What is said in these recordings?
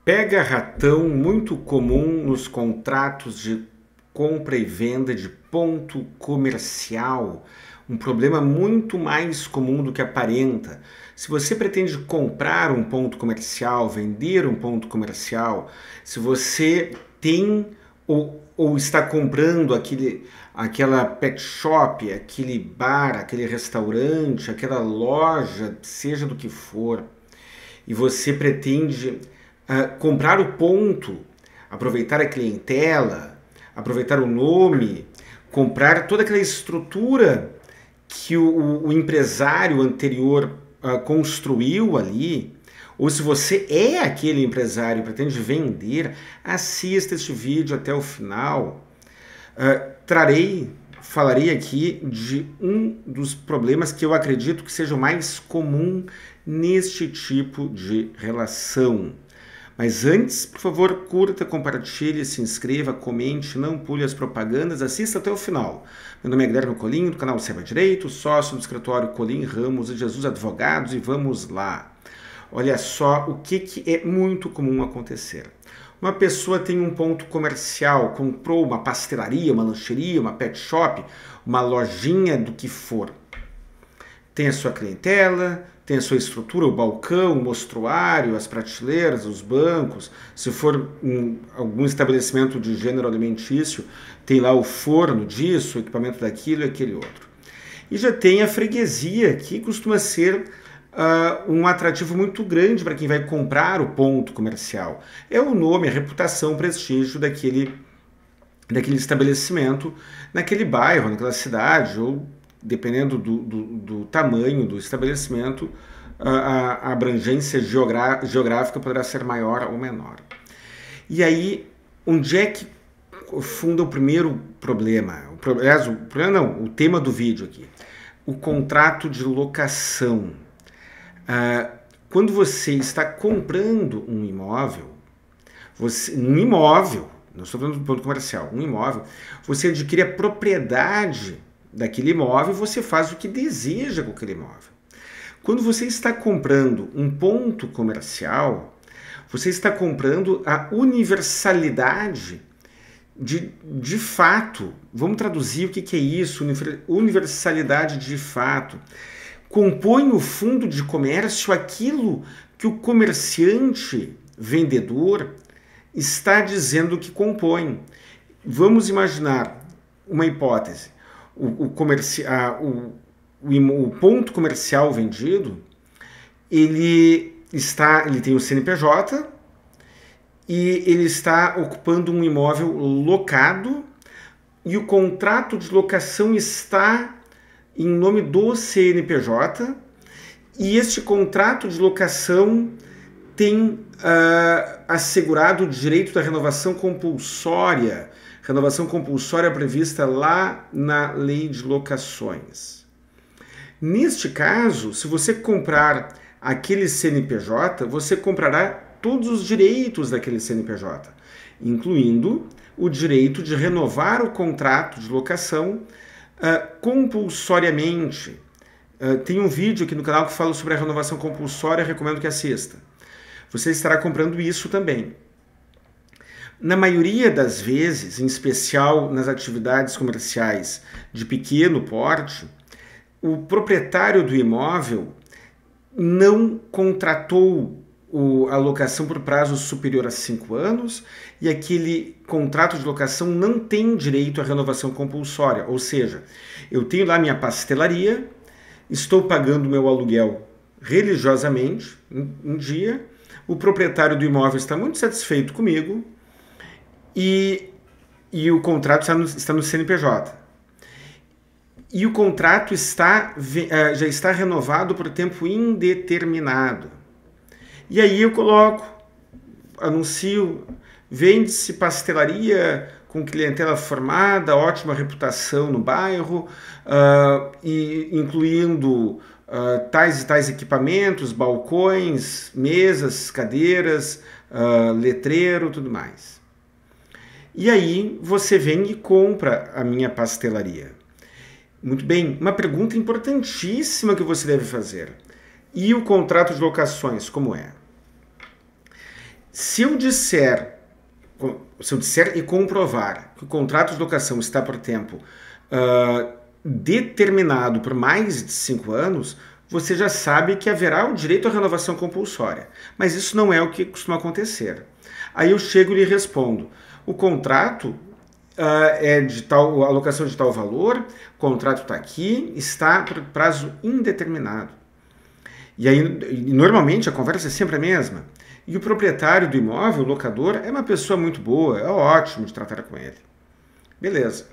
Pega-ratão muito comum nos contratos de compra e venda de ponto comercial. Um problema muito mais comum do que aparenta. Se você pretende comprar um ponto comercial, vender um ponto comercial, se você tem ou está comprando aquela pet shop, aquele bar, aquele restaurante, aquela loja, seja do que for, e você pretende comprar o ponto, aproveitar a clientela, aproveitar o nome, comprar toda aquela estrutura que o empresário anterior construiu ali, ou se você é aquele empresário e pretende vender, assista este vídeo até o final. Falarei aqui de um dos problemas que eu acredito que seja o mais comum neste tipo de relação. Mas antes, por favor, curta, compartilhe, se inscreva, comente, não pule as propagandas, assista até o final. Meu nome é Guilherme Colim, do canal Saiba Direito, sócio do escritório Colim Ramos e Jesus Advogados, e vamos lá. Olha só o que é muito comum acontecer. Uma pessoa tem um ponto comercial, comprou uma pastelaria, uma lancheria, uma pet shop, uma lojinha do que for. Tem a sua clientela, tem a sua estrutura, o balcão, o mostruário, as prateleiras, os bancos. Se for algum estabelecimento de gênero alimentício, tem lá o forno disso, o equipamento daquilo e aquele outro. E já tem a freguesia, que costuma ser um atrativo muito grande para quem vai comprar o ponto comercial. É o nome, a reputação, o prestígio daquele estabelecimento, naquele bairro, naquela cidade, ou dependendo do tamanho do estabelecimento, a abrangência geográfica poderá ser maior ou menor. E aí, onde é que funda o primeiro problema? O tema do vídeo aqui. O contrato de locação. Quando você está comprando um imóvel, não estou falando do ponto comercial, um imóvel, você adquire a propriedade daquele imóvel e você faz o que deseja com aquele imóvel. Quando você está comprando um ponto comercial, você está comprando a universalidade de fato. Vamos traduzir o que é isso, universalidade de fato. Compõe o fundo de comércio aquilo que o comerciante, vendedor, está dizendo que compõe. Vamos imaginar uma hipótese. O ponto comercial vendido, ele tem o CNPJ e ele está ocupando um imóvel locado e o contrato de locação está em nome do CNPJ, e este contrato de locação tem assegurado o direito da renovação compulsória prevista lá na Lei de Locações. Neste caso, se você comprar aquele CNPJ, você comprará todos os direitos daquele CNPJ, incluindo o direito de renovar o contrato de locação compulsoriamente. Tem um vídeo aqui no canal que fala sobre a renovação compulsória, recomendo que assista. Você estará comprando isso também. Na maioria das vezes, em especial nas atividades comerciais de pequeno porte, o proprietário do imóvel não contratou a locação por prazo superior a 5 anos e aquele contrato de locação não tem direito à renovação compulsória. Ou seja, eu tenho lá minha pastelaria, estou pagando meu aluguel religiosamente um dia, o proprietário do imóvel está muito satisfeito comigo e o contrato está no CNPJ. E o contrato já está renovado por tempo indeterminado. E aí eu anuncio, vende-se pastelaria com clientela formada, ótima reputação no bairro, incluindo tais e tais equipamentos, balcões, mesas, cadeiras, letreiro, tudo mais. E aí você vem e compra a minha pastelaria. Muito bem, uma pergunta importantíssima que você deve fazer. E o contrato de locações, como é? Se eu disser e comprovar que o contrato de locação está por tempo determinado por mais de 5 anos, você já sabe que haverá o direito à renovação compulsória. Mas isso não é o que costuma acontecer. Aí eu chego e lhe respondo, o contrato é de tal, a alocação de tal valor, o contrato está aqui, está por prazo indeterminado. E aí, normalmente, a conversa é sempre a mesma. E o proprietário do imóvel, o locador, é uma pessoa muito boa, é ótimo de tratar com ele. Beleza.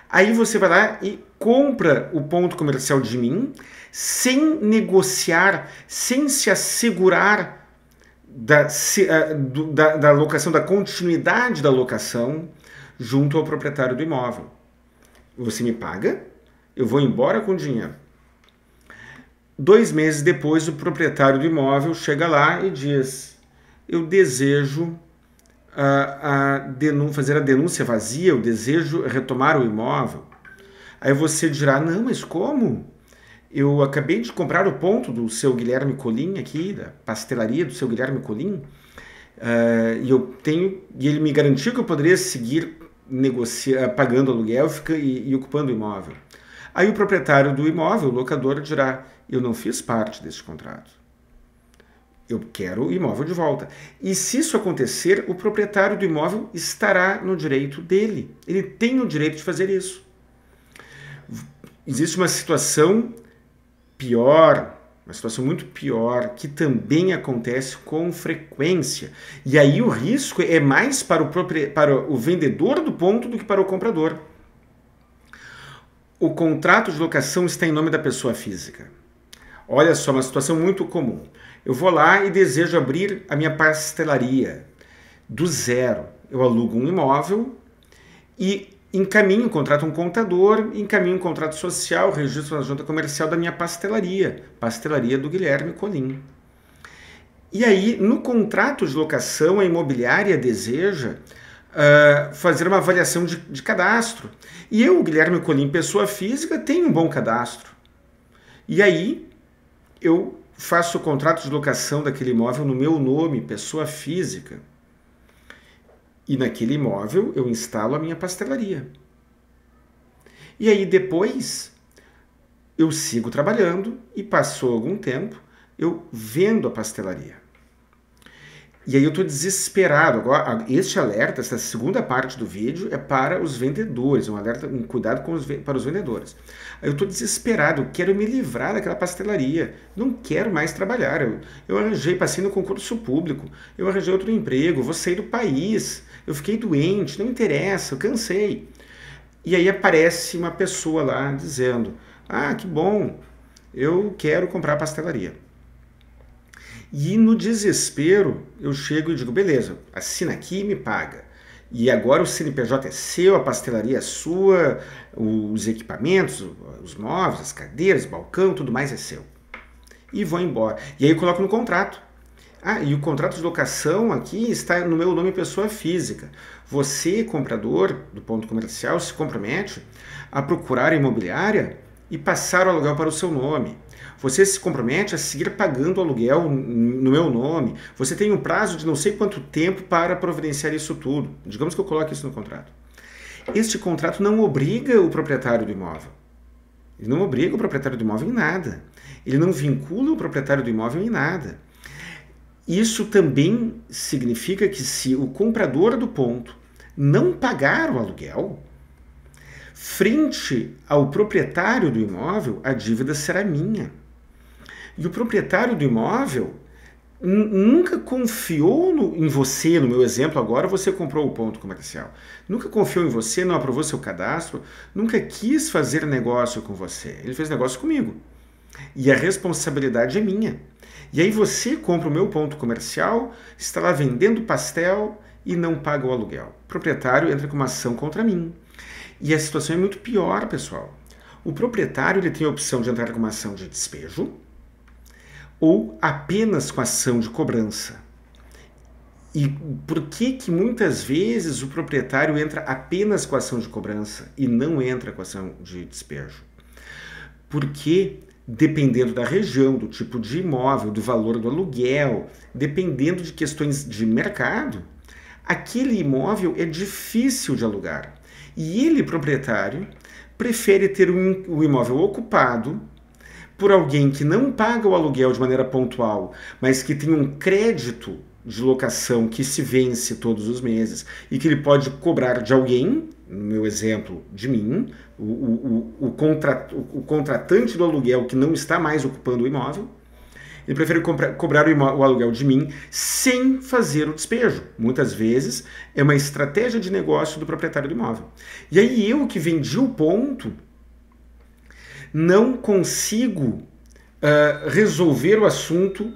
Aí você vai lá e compra o ponto comercial de mim, sem negociar, sem se assegurar da locação, da continuidade da locação junto ao proprietário do imóvel. Você me paga, eu vou embora com o dinheiro. 2 meses depois, o proprietário do imóvel chega lá e diz, eu desejo fazer a denúncia vazia, eu desejo retomar o imóvel. Aí você dirá, não, mas como? Eu acabei de comprar o ponto do seu Guilherme Colim aqui, da pastelaria do seu Guilherme Colim, e ele me garantiu que eu poderia seguir pagando aluguel e ocupando o imóvel. Aí o proprietário do imóvel, o locador, dirá, eu não fiz parte desse contrato. Eu quero o imóvel de volta. E se isso acontecer, o proprietário do imóvel estará no direito dele. Ele tem o direito de fazer isso. Existe uma situação pior, uma situação muito pior, que também acontece com frequência. E aí o risco é mais para o vendedor do ponto do que para o comprador. O contrato de locação está em nome da pessoa física. Olha só, uma situação muito comum. Eu vou lá e desejo abrir a minha pastelaria do zero. Eu alugo um imóvel e contrato um contador, encaminho um contrato social, registro na junta comercial da minha pastelaria do Guilherme Colim. E aí, no contrato de locação, a imobiliária deseja fazer uma avaliação de cadastro. E eu, Guilherme Colim, pessoa física, tenho um bom cadastro. E aí, eu faço o contrato de locação daquele imóvel no meu nome, pessoa física. E naquele imóvel eu instalo a minha pastelaria. E aí depois eu sigo trabalhando e passou algum tempo, eu vendo a pastelaria. E aí eu estou desesperado. Agora, este alerta, essa segunda parte do vídeo é para os vendedores, um alerta, um cuidado para os vendedores. Aí eu estou desesperado, eu quero me livrar daquela pastelaria, não quero mais trabalhar. Eu passei no concurso público, eu arranjei outro emprego, vou sair do país, eu fiquei doente, não interessa, eu cansei. E aí aparece uma pessoa lá dizendo, que bom, eu quero comprar a pastelaria. E no desespero, eu chego e digo, beleza, assina aqui e me paga. E agora o CNPJ é seu, a pastelaria é sua, os equipamentos, os móveis, as cadeiras, o balcão, tudo mais é seu. E vou embora. E aí eu coloco no contrato. E o contrato de locação aqui está no meu nome pessoa física. Você, comprador do ponto comercial, se compromete a procurar a imobiliária e passar o aluguel para o seu nome. Você se compromete a seguir pagando o aluguel no meu nome. Você tem um prazo de não sei quanto tempo para providenciar isso tudo. Digamos que eu coloque isso no contrato. Este contrato não obriga o proprietário do imóvel. Ele não obriga o proprietário do imóvel em nada. Ele não vincula o proprietário do imóvel em nada. Isso também significa que se o comprador do ponto não pagar o aluguel, frente ao proprietário do imóvel, a dívida será minha. E o proprietário do imóvel nunca confiou em você, no meu exemplo agora, você comprou o ponto comercial. Nunca confiou em você, não aprovou seu cadastro, nunca quis fazer negócio com você. Ele fez negócio comigo. E a responsabilidade é minha. E aí você compra o meu ponto comercial, está lá vendendo pastel e não paga o aluguel. O proprietário entra com uma ação contra mim. E a situação é muito pior, pessoal. O proprietário ele tem a opção de entrar com uma ação de despejo ou apenas com ação de cobrança. E por que muitas vezes o proprietário entra apenas com ação de cobrança e não entra com ação de despejo? Porque dependendo da região, do tipo de imóvel, do valor do aluguel, dependendo de questões de mercado, aquele imóvel é difícil de alugar. E ele, proprietário, prefere ter o imóvel ocupado por alguém que não paga o aluguel de maneira pontual, mas que tem um crédito de locação que se vence todos os meses e que ele pode cobrar de alguém, no meu exemplo, de mim, o contratante do aluguel que não está mais ocupando o imóvel. Ele prefere cobrar o aluguel de mim sem fazer o despejo. Muitas vezes é uma estratégia de negócio do proprietário do imóvel. E aí eu, que vendi o ponto, não consigo resolver o assunto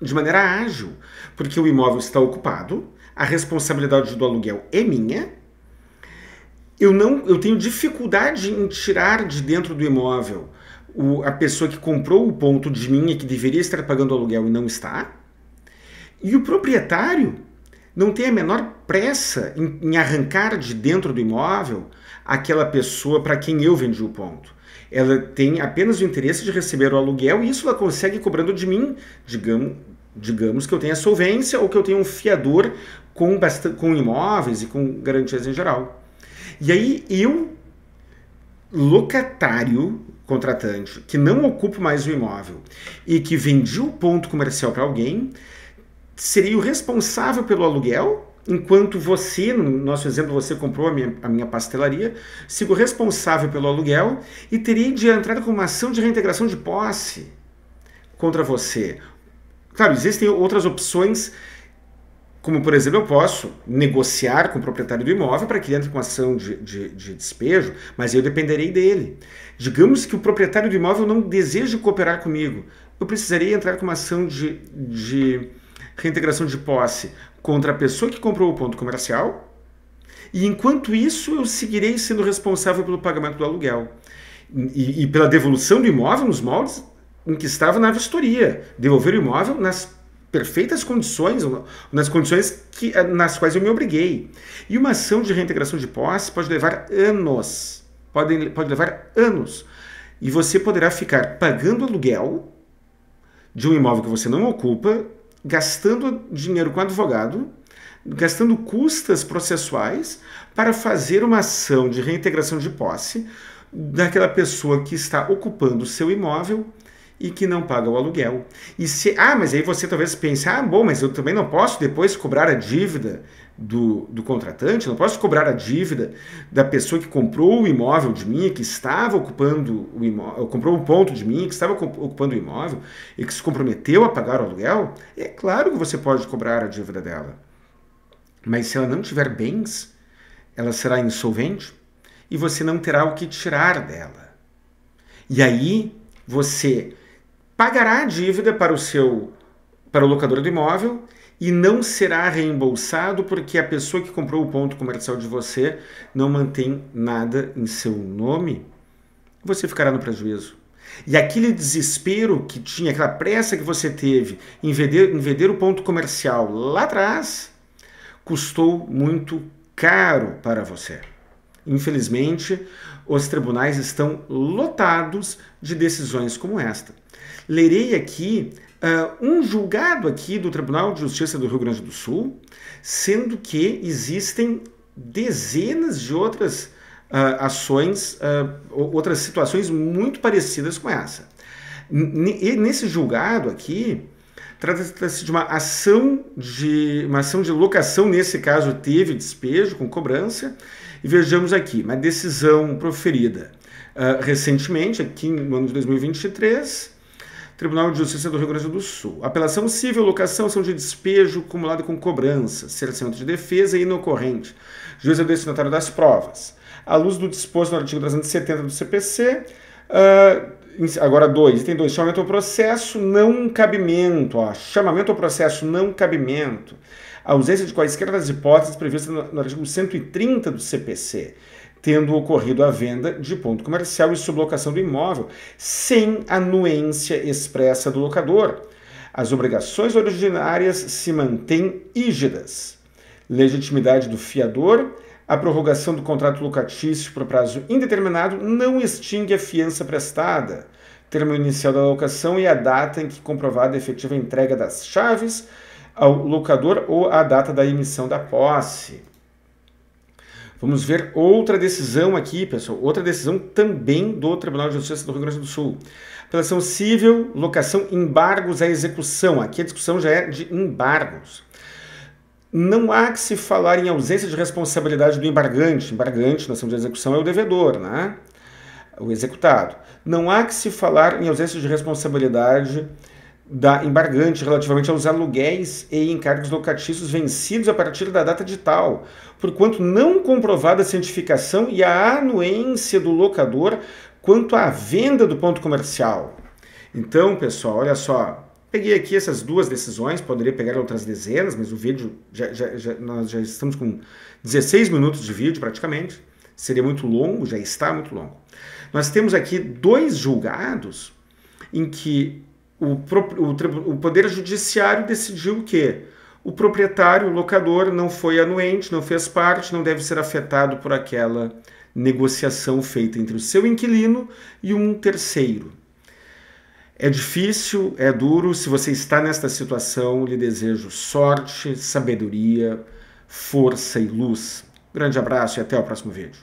de maneira ágil, porque o imóvel está ocupado, a responsabilidade do aluguel é minha, eu tenho dificuldade em tirar de dentro do imóvel a pessoa que comprou o ponto de mim e que deveria estar pagando o aluguel e não está, e o proprietário não tem a menor pressa em arrancar de dentro do imóvel aquela pessoa para quem eu vendi o ponto. Ela tem apenas o interesse de receber o aluguel e isso ela consegue cobrando de mim, digamos que eu tenha solvência ou que eu tenha um fiador com imóveis e com garantias em geral. E aí eu, locatário, contratante, que não ocupa mais o imóvel e que vendi o ponto comercial para alguém, seria o responsável pelo aluguel, enquanto você, no nosso exemplo, você comprou a minha pastelaria, sigo responsável pelo aluguel e teria de entrar com uma ação de reintegração de posse contra você. Claro, existem outras opções, como, por exemplo, eu posso negociar com o proprietário do imóvel para que ele entre com ação de despejo, mas eu dependerei dele. Digamos que o proprietário do imóvel não deseja cooperar comigo. Eu precisaria entrar com uma ação de reintegração de posse contra a pessoa que comprou o ponto comercial e, enquanto isso, eu seguirei sendo responsável pelo pagamento do aluguel e pela devolução do imóvel nos moldes em que estava na vistoria. Devolver o imóvel nas perfeitas condições, nas condições nas quais eu me obriguei. E uma ação de reintegração de posse pode levar anos. Pode levar anos. E você poderá ficar pagando aluguel de um imóvel que você não ocupa, gastando dinheiro com advogado, gastando custas processuais para fazer uma ação de reintegração de posse daquela pessoa que está ocupando o seu imóvel e que não paga o aluguel. Mas aí você talvez pense, bom, mas eu também não posso depois cobrar a dívida do contratante, não posso cobrar a dívida da pessoa que comprou o imóvel de mim, que estava ocupando o imóvel, comprou um ponto de mim, que estava ocupando o imóvel e que se comprometeu a pagar o aluguel. É claro que você pode cobrar a dívida dela. Mas se ela não tiver bens, ela será insolvente e você não terá o que tirar dela. E aí você pagará a dívida para o locador do imóvel e não será reembolsado porque a pessoa que comprou o ponto comercial de você não mantém nada em seu nome. Você ficará no prejuízo. E aquele desespero que tinha, aquela pressa que você teve em vender o ponto comercial lá atrás, custou muito caro para você. Infelizmente, os tribunais estão lotados de decisões como esta. Lerei aqui um julgado aqui do Tribunal de Justiça do Rio Grande do Sul, sendo que existem dezenas de outras ações, outras situações muito parecidas com essa. E nesse julgado aqui, trata-se de uma ação de locação, nesse caso teve despejo com cobrança, e vejamos aqui, uma decisão proferida recentemente, aqui no ano de 2023, Tribunal de Justiça do Rio Grande do Sul. Apelação civil, locação, ação de despejo acumulada com cobrança, cerceamento de defesa e inocorrente. Juiz é o destinatário das provas. À luz do disposto no artigo 370 do CPC, agora item 2, chamamento ao processo, não cabimento. Chamamento ao processo, não cabimento. A ausência de quaisquer das hipóteses previstas no artigo 130 do CPC, tendo ocorrido a venda de ponto comercial e sublocação do imóvel, sem anuência expressa do locador. As obrigações originárias se mantêm rígidas. Legitimidade do fiador, a prorrogação do contrato locatício por prazo indeterminado não extingue a fiança prestada. termo inicial da locação e a data em que comprovada a efetiva entrega das chaves ao locador ou a data da emissão da posse. Vamos ver outra decisão aqui, pessoal. Outra decisão também do Tribunal de Justiça do Rio Grande do Sul. Apelação civil, locação, embargos à execução. Aqui a discussão já é de embargos. Não há que se falar em ausência de responsabilidade do embargante. Embargante, na ação de execução, é o devedor, né? O executado. Não há que se falar em ausência de responsabilidade da embargante relativamente aos aluguéis e encargos locatícios vencidos a partir da data edital, porquanto não comprovada a cientificação e a anuência do locador quanto à venda do ponto comercial. Então, pessoal, olha só, peguei aqui essas duas decisões, poderia pegar outras dezenas, mas o vídeo, nós já estamos com 16 minutos de vídeo praticamente, seria muito longo, já está muito longo. Nós temos aqui dois julgados em que o Poder Judiciário decidiu que o proprietário, o locador, não foi anuente, não fez parte, não deve ser afetado por aquela negociação feita entre o seu inquilino e um terceiro. É difícil, é duro. Se você está nesta situação, lhe desejo sorte, sabedoria, força e luz. Grande abraço e até o próximo vídeo.